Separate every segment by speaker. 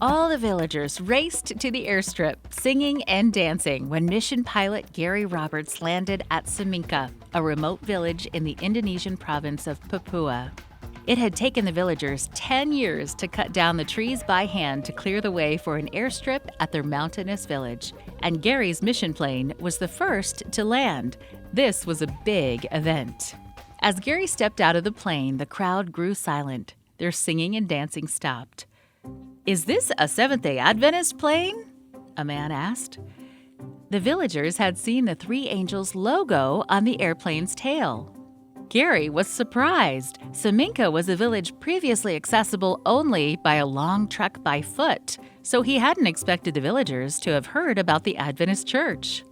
Speaker 1: All the villagers raced to the airstrip, singing and dancing when mission pilot Gary Roberts landed at Saminka, a remote village in the Indonesian province of Papua. It had taken the villagers 10 years to cut down the trees by hand to clear the way for an airstrip at their mountainous village, and Gary's mission plane was the first to land. This was a big event. As Gary stepped out of the plane, the crowd grew silent. Their singing and dancing stopped. "Is this a Seventh-day Adventist plane?" a man asked. The villagers had seen the three angels logo on the airplane's tail. Gary was surprised. Saminka was a village previously accessible only by a long trek by foot, so he hadn't expected the villagers to have heard about the Adventist church.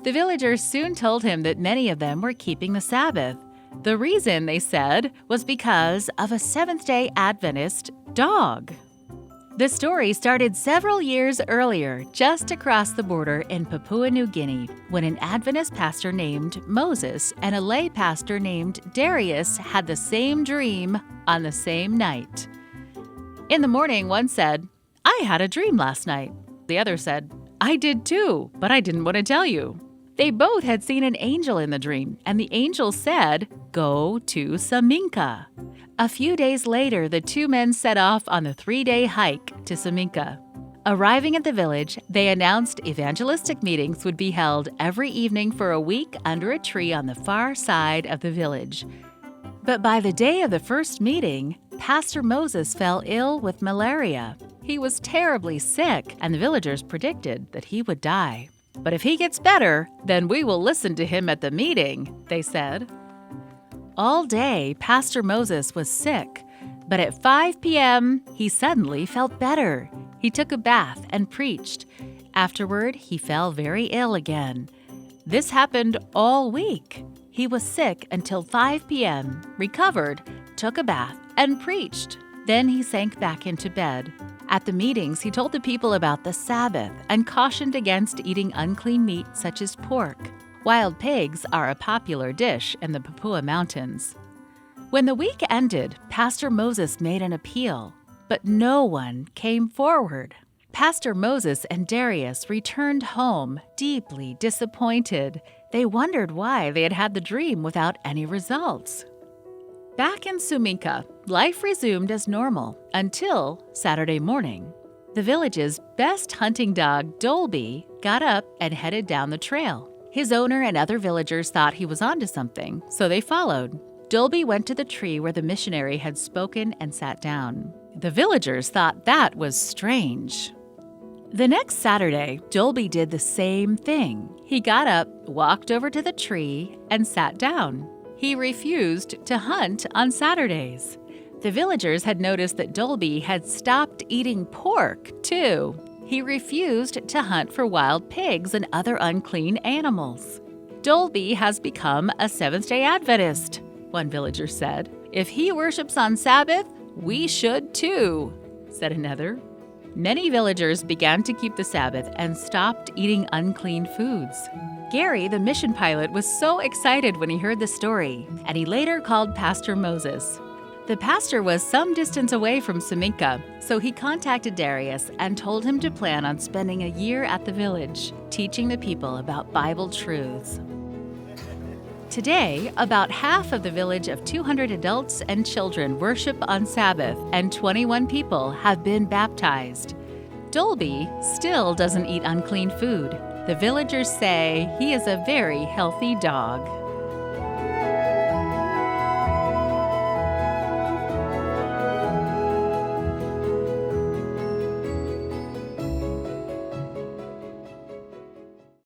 Speaker 1: The villagers soon told him that many of them were keeping the Sabbath. The reason, they said, was because of a Seventh-day Adventist dog. The story started several years earlier, just across the border in Papua New Guinea, when an Adventist pastor named Moses and a lay pastor named Darius had the same dream on the same night. In the morning, one said, "I had a dream last night." The other said, "I did too, but I didn't want to tell you." They both had seen an angel in the dream, and the angel said, "Go to Saminka." A few days later, the two men set off on the 3-day hike to Saminka. Arriving at the village, they announced evangelistic meetings would be held every evening for a week under a tree on the far side of the village. But by the day of the first meeting, Pastor Moses fell ill with malaria. He was terribly sick, and the villagers predicted that he would die. "But if he gets better, then we will listen to him at the meeting," they said. All day, Pastor Moses was sick, but at 5 p.m., he suddenly felt better. He took a bath and preached. Afterward, he fell very ill again. This happened all week. He was sick until 5 p.m., recovered, took a bath, and preached. Then he sank back into bed. At the meetings, he told the people about the Sabbath and cautioned against eating unclean meat such as pork. Wild pigs are a popular dish in the Papua Mountains. When the week ended, Pastor Moses made an appeal, but no one came forward. Pastor Moses and Darius returned home, deeply disappointed. They wondered why they had had the dream without any results. Back in Saminka, life resumed as normal until Saturday morning. The village's best hunting dog, Dolby, got up and headed down the trail. His owner and other villagers thought he was onto something, so they followed. Dolby went to the tree where the missionary had spoken and sat down. The villagers thought that was strange. The next Saturday, Dolby did the same thing. He got up, walked over to the tree, and sat down. He refused to hunt on Saturdays. The villagers had noticed that Dolby had stopped eating pork, too. He refused to hunt for wild pigs and other unclean animals. "Dolby has become a Seventh-day Adventist," one villager said. "If he worships on Sabbath, we should too," said another. Many villagers began to keep the Sabbath and stopped eating unclean foods. Gary, the mission pilot, was so excited when he heard the story, and he later called Pastor Moses. The pastor was some distance away from Saminka, so he contacted Darius and told him to plan on spending a year at the village, teaching the people about Bible truths. Today, about half of the village of 200 adults and children worship on Sabbath, and 21 people have been baptized. Dolby still doesn't eat unclean food. The villagers say he is a very healthy dog.